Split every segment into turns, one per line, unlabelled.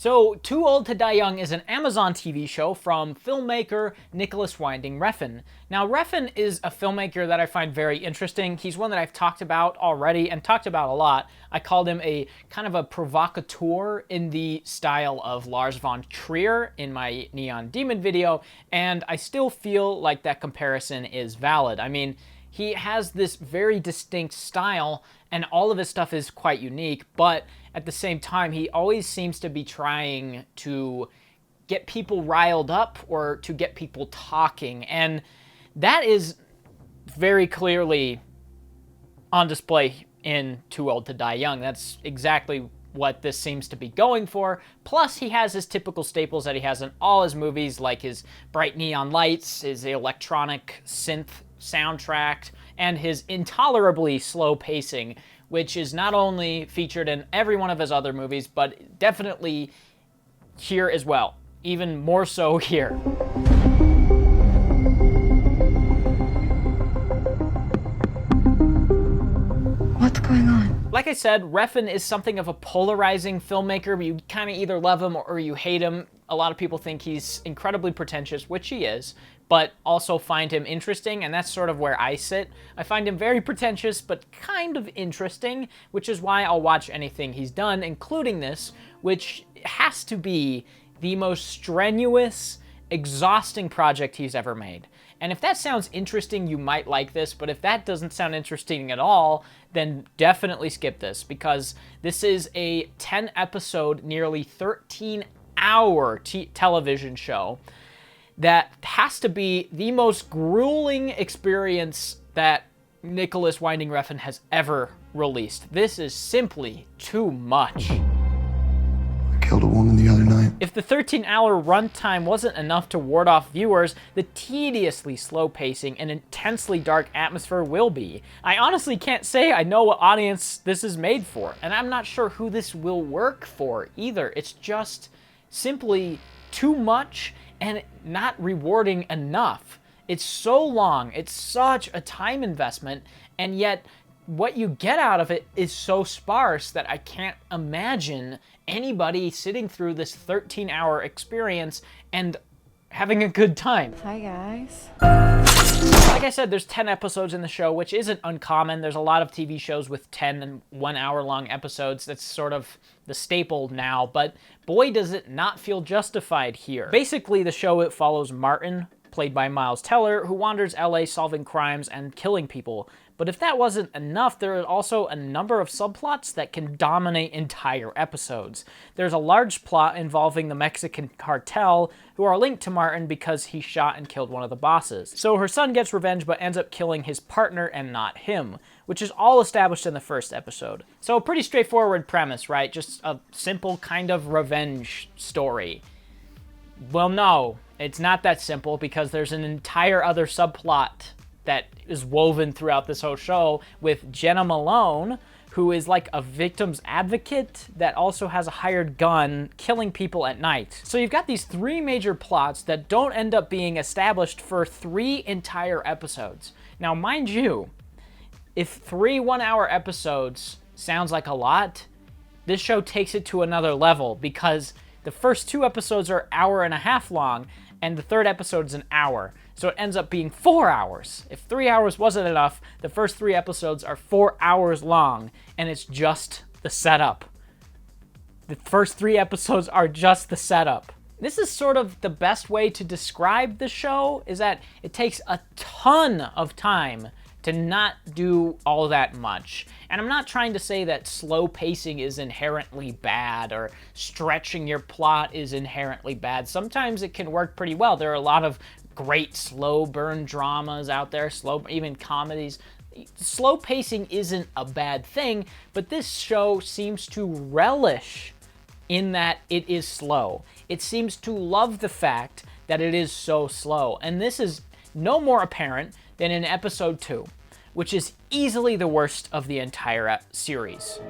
So, Too Old to Die Young is an Amazon TV show from filmmaker Nicolas Winding Refn. Now, Refn is a filmmaker that I find very interesting. He's one that I've talked about already and talked about a lot. I called him a kind of a provocateur in the style of Lars von Trier in my Neon Demon video, and I still feel like that comparison is valid. I mean, he has this very distinct style, and all of his stuff is quite unique, but at the same time, he always seems to be trying to get people riled up or to get people talking, and that is very clearly on display in Too Old to Die Young. That's exactly what this seems to be going for. Plus, he has his typical staples that he has in all his movies, like his bright neon lights, his electronic synth soundtrack, and his intolerably slow pacing, which is not only featured in every one of his other movies, but definitely here as well. Even more so here.
What's going on?
Like I said, Refn is something of a polarizing filmmaker. You kind of either love him or you hate him. A lot of people think he's incredibly pretentious, which he is, but also find him interesting, and that's sort of where I sit. I find him very pretentious, but kind of interesting, which is why I'll watch anything he's done, including this, which has to be the most strenuous, exhausting project he's ever made. And if that sounds interesting, you might like this, but if that doesn't sound interesting at all, then definitely skip this, because this is a 10-episode, nearly 13-hour television show that has to be the most grueling experience that Nicolas Winding Refn has ever released. This is simply too much.
I killed a woman the other night.
If the 13-hour runtime wasn't enough to ward off viewers, the tediously slow pacing and intensely dark atmosphere will be. I honestly can't say I know what audience this is made for, and I'm not sure who this will work for either. It's just simply too much and not rewarding enough. It's so long, it's such a time investment, and yet what you get out of it is so sparse that I can't imagine anybody sitting through this 13-hour experience and having a good time.
Hi, guys.
Like I said, there's 10 episodes in the show, which isn't uncommon. There's a lot of TV shows with 10 and 1 hour long episodes. That's sort of the staple now, but boy, does it not feel justified here. Basically, the show, it follows Martin, played by Miles Teller, who wanders LA solving crimes and killing people. But if that wasn't enough, there are also a number of subplots that can dominate entire episodes. There's a large plot involving the Mexican cartel, who are linked to Martin because he shot and killed one of the bosses. So her son gets revenge but ends up killing his partner and not him, which is all established in the first episode. So a pretty straightforward premise, right? Just a simple kind of revenge story. Well, no, it's not that simple, because there's an entire other subplot that is woven throughout this whole show with Jenna Malone, who is like a victim's advocate that also has a hired gun killing people at night. So you've got these three major plots that don't end up being established for 3 entire episodes. Now, mind you, if 3 one-hour episodes sounds like a lot, this show takes it to another level, because the first 2 episodes are 1.5 hours long, and the third episode is 1 hour. So it ends up being 4 hours. If 3 hours wasn't enough, the first 3 episodes are 4 hours long, and it's just the setup. The first 3 episodes are just the setup. This is sort of the best way to describe the show, is that it takes a ton of time to not do all that much. And I'm not trying to say that slow pacing is inherently bad or stretching your plot is inherently bad. Sometimes it can work pretty well. There are a lot of great slow burn dramas out there, even comedies. Slow pacing isn't a bad thing, but this show seems to relish in that it is slow. It seems to love the fact that it is so slow. And this is no more apparent than in episode 2, which is easily the worst of the entire series.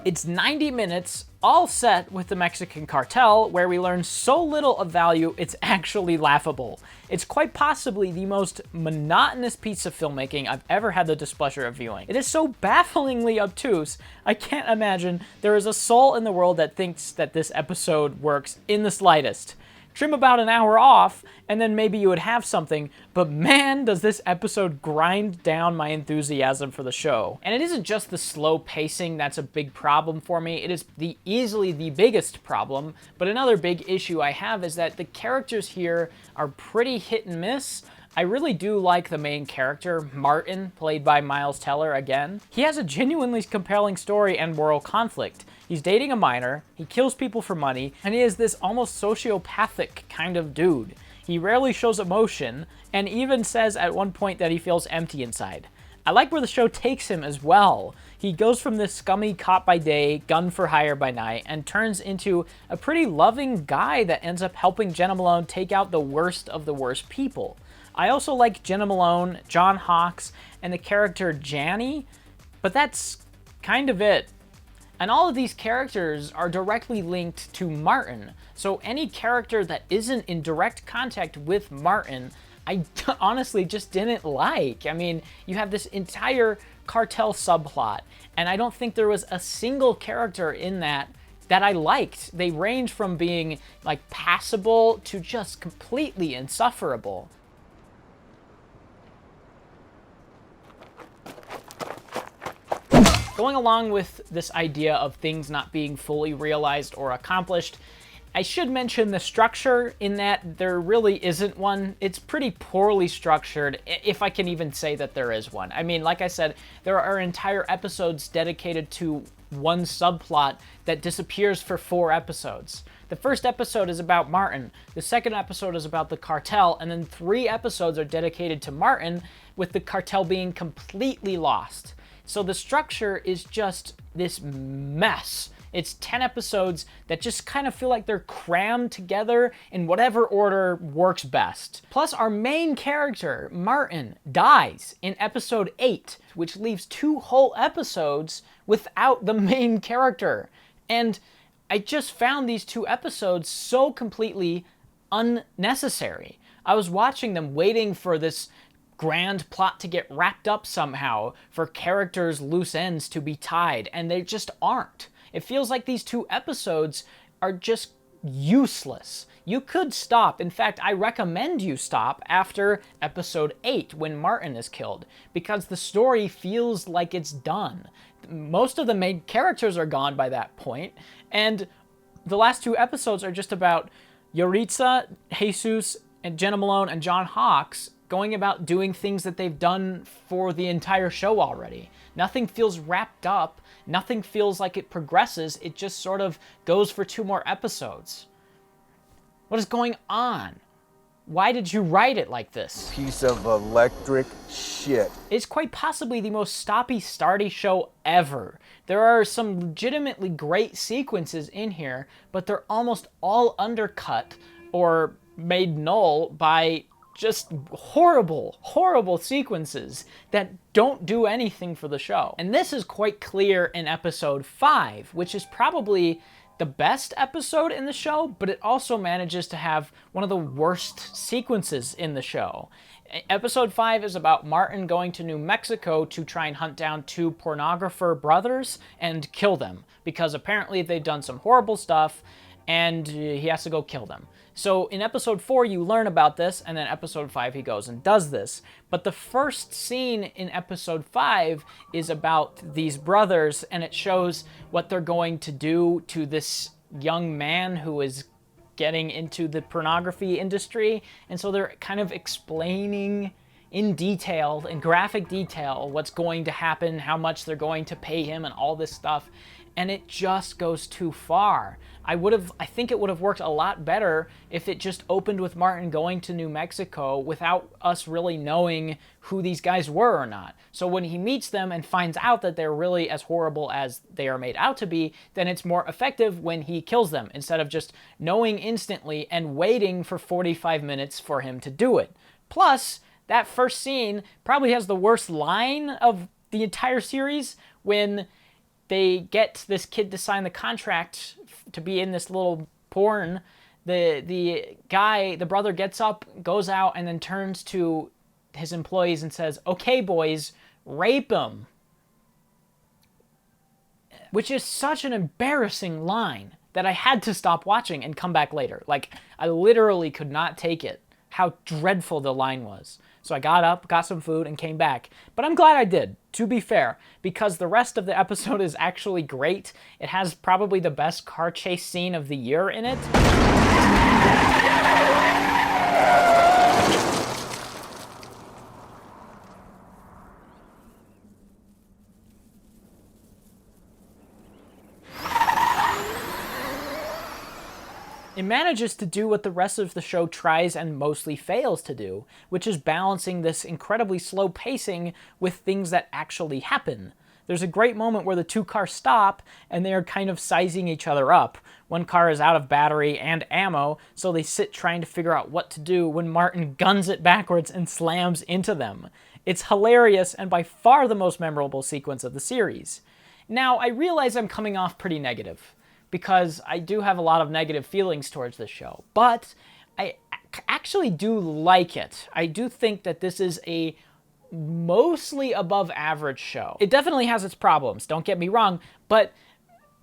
It's 90 minutes, all set with the Mexican cartel, where we learn so little of value, it's actually laughable. It's quite possibly the most monotonous piece of filmmaking I've ever had the displeasure of viewing. It is so bafflingly obtuse, I can't imagine there is a soul in the world that thinks that this episode works in the slightest. Trim about an hour off, and then maybe you would have something, but man, does this episode grind down my enthusiasm for the show. And it isn't just the slow pacing that's a big problem for me, it is easily the biggest problem, but another big issue I have is that the characters here are pretty hit and miss. I really do like the main character, Martin, played by Miles Teller again. He has a genuinely compelling story and moral conflict. He's dating a minor, he kills people for money, and he is this almost sociopathic kind of dude. He rarely shows emotion, and even says at one point that he feels empty inside. I like where the show takes him as well. He goes from this scummy cop by day, gun for hire by night, and turns into a pretty loving guy that ends up helping Jenna Malone take out the worst of the worst people. I also like Jenna Malone, John Hawkes, and the character Janny, but that's kind of it. And all of these characters are directly linked to Martin, so any character that isn't in direct contact with Martin, I honestly just didn't like. I mean, you have this entire cartel subplot, and I don't think there was a single character in that I liked. They range from being like passable to just completely insufferable. Going along with this idea of things not being fully realized or accomplished, I should mention the structure in that there really isn't one. It's pretty poorly structured, if I can even say that there is one. I mean, like I said, there are entire episodes dedicated to one subplot that disappears for 4 episodes. The first episode is about Martin, the second episode is about the cartel, and then 3 episodes are dedicated to Martin, with the cartel being completely lost. So the structure is just this mess. It's 10 episodes that just kind of feel like they're crammed together in whatever order works best. Plus, our main character, Martin, dies in episode 8, which leaves 2 whole episodes without the main character. And I just found these 2 episodes so completely unnecessary. I was watching them waiting for this grand plot to get wrapped up somehow, for characters' loose ends to be tied, and they just aren't. It feels like these 2 episodes are just useless. You could stop. In fact, I recommend you stop after episode 8 when Martin is killed, because the story feels like it's done. Most of the main characters are gone by that point, and the last 2 episodes are just about Yoriza, Jesus, and Jenna Malone and John Hawkes going about doing things that they've done for the entire show already. Nothing feels wrapped up, nothing feels like it progresses, it just sort of goes for 2 more episodes. What is going on? Why did you write it like this?
Piece of electric shit.
It's quite possibly the most stoppy-starty show ever. There are some legitimately great sequences in here, but they're almost all undercut or made null by just horrible, horrible sequences that don't do anything for the show. And this is quite clear in episode 5, which is probably the best episode in the show, but it also manages to have one of the worst sequences in the show. Episode 5 is about Martin going to New Mexico to try and hunt down 2 pornographer brothers and kill them, because apparently they've done some horrible stuff and he has to go kill them. So in episode 4, you learn about this, and then episode 5, he goes and does this. But the first scene in episode 5 is about these brothers, and it shows what they're going to do to this young man who is getting into the pornography industry. And so they're kind of explaining in detail, in graphic detail, what's going to happen, how much they're going to pay him, and all this stuff. And it just goes too far. I think it would have worked a lot better if it just opened with Martin going to New Mexico without us really knowing who these guys were or not. So when he meets them and finds out that they're really as horrible as they are made out to be, then it's more effective when he kills them, instead of just knowing instantly and waiting for 45 minutes for him to do it. Plus, that first scene probably has the worst line of the entire series when they get this kid to sign the contract to be in this little porn. The brother gets up, goes out, and then turns to his employees and says, "Okay, boys, rape him." Which is such an embarrassing line that I had to stop watching and come back later. Like, I literally could not take it, how dreadful the line was. So I got up, got some food, and came back. But I'm glad I did, to be fair, because the rest of the episode is actually great. It has probably the best car chase scene of the year in it. It manages to do what the rest of the show tries and mostly fails to do, which is balancing this incredibly slow pacing with things that actually happen. There's a great moment where the two cars stop and they are kind of sizing each other up. One car is out of battery and ammo, so they sit trying to figure out what to do when Martin guns it backwards and slams into them. It's hilarious and by far the most memorable sequence of the series. Now, I realize I'm coming off pretty negative, because I do have a lot of negative feelings towards this show. But I actually do like it. I do think that this is a mostly above average show. It definitely has its problems, don't get me wrong, but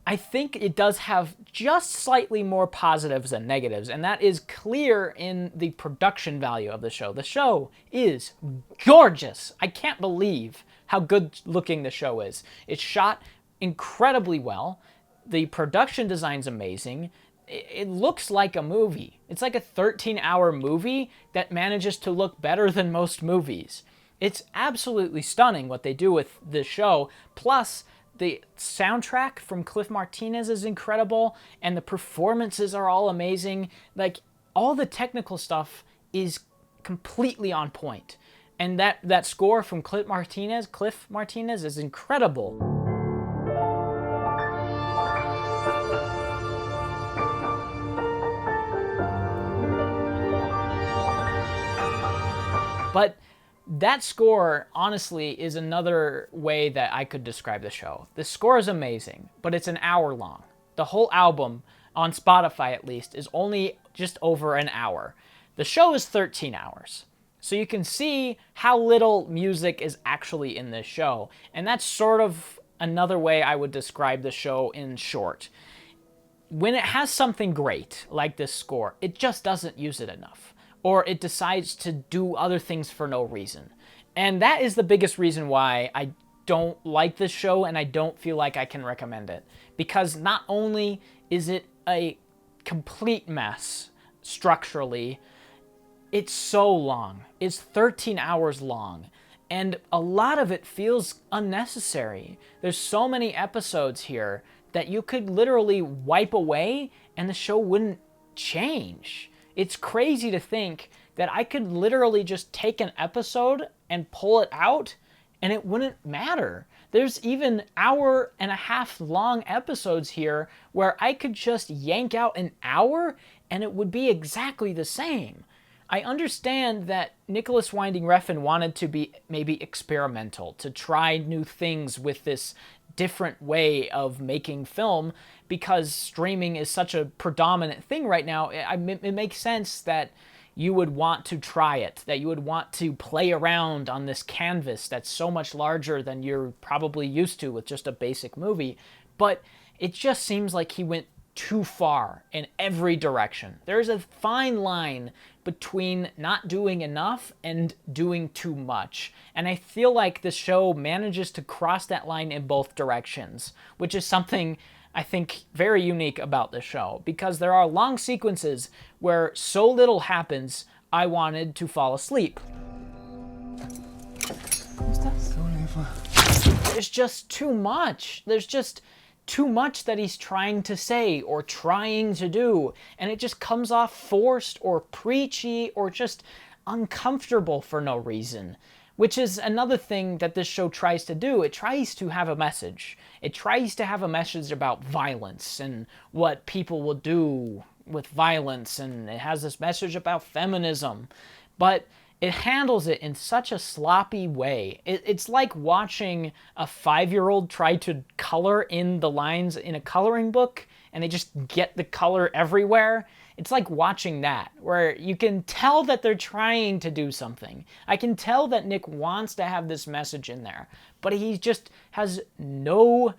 I think it does have just slightly more positives than negatives, and that is clear in the production value of the show. The show is gorgeous. I can't believe how good looking the show is. It's shot incredibly well. The production design's amazing. It looks like a movie. It's like a 13-hour movie that manages to look better than most movies. It's absolutely stunning what they do with this show. Plus, the soundtrack from Cliff Martinez is incredible, and the performances are all amazing. Like, all the technical stuff is completely on point. And that score from Cliff Martinez is incredible. But that score, honestly, is another way that I could describe the show. The score is amazing, but it's an hour long. The whole album, on Spotify at least, is only just over an hour. The show is 13 hours. So you can see how little music is actually in this show. And that's sort of another way I would describe the show in short. When it has something great, like this score, it just doesn't use it enough. Or it decides to do other things for no reason. And that is the biggest reason why I don't like this show and I don't feel like I can recommend it. Because not only is it a complete mess structurally, it's so long. It's 13 hours long. And a lot of it feels unnecessary. There's so many episodes here that you could literally wipe away and the show wouldn't change. It's crazy to think that I could literally just take an episode and pull it out and it wouldn't matter. There's even hour-and-a-half long episodes here where I could just yank out an hour and it would be exactly the same. I understand that Nicolas Winding Refn wanted to be maybe experimental, to try new things with this different way of making film, because streaming is such a predominant thing right now. It makes sense that you would want to try it, that you would want to play around on this canvas that's so much larger than you're probably used to with just a basic movie. But it just seems like he went too far in every direction. There's a fine line between not doing enough and doing too much. And I feel like the show manages to cross that line in both directions, which is something I think very unique about the show, because there are long sequences where so little happens, I wanted to fall asleep. There's just too much. There's just too much that he's trying to say or trying to do, and it just comes off forced or preachy or just uncomfortable for no reason, which is another thing that this show tries to do. It tries to have a message. It tries to have a message about violence and what people will do with violence, and it has this message about feminism, but it handles it in such a sloppy way. It's like watching a 5-year-old try to color in the lines in a coloring book and they just get the color everywhere. It's like watching that, where you can tell that they're trying to do something. I can tell that Nick wants to have this message in there, but he just has no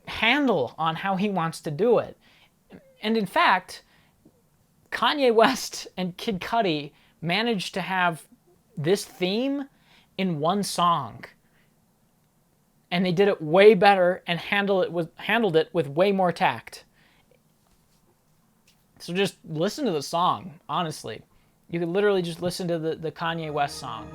handle on how he wants to do it. And in fact, Kanye West and Kid Cudi managed to have this theme in one song. And they did it way better and handled it with way more tact. So just listen to the song, honestly. You could literally just listen to the Kanye West song.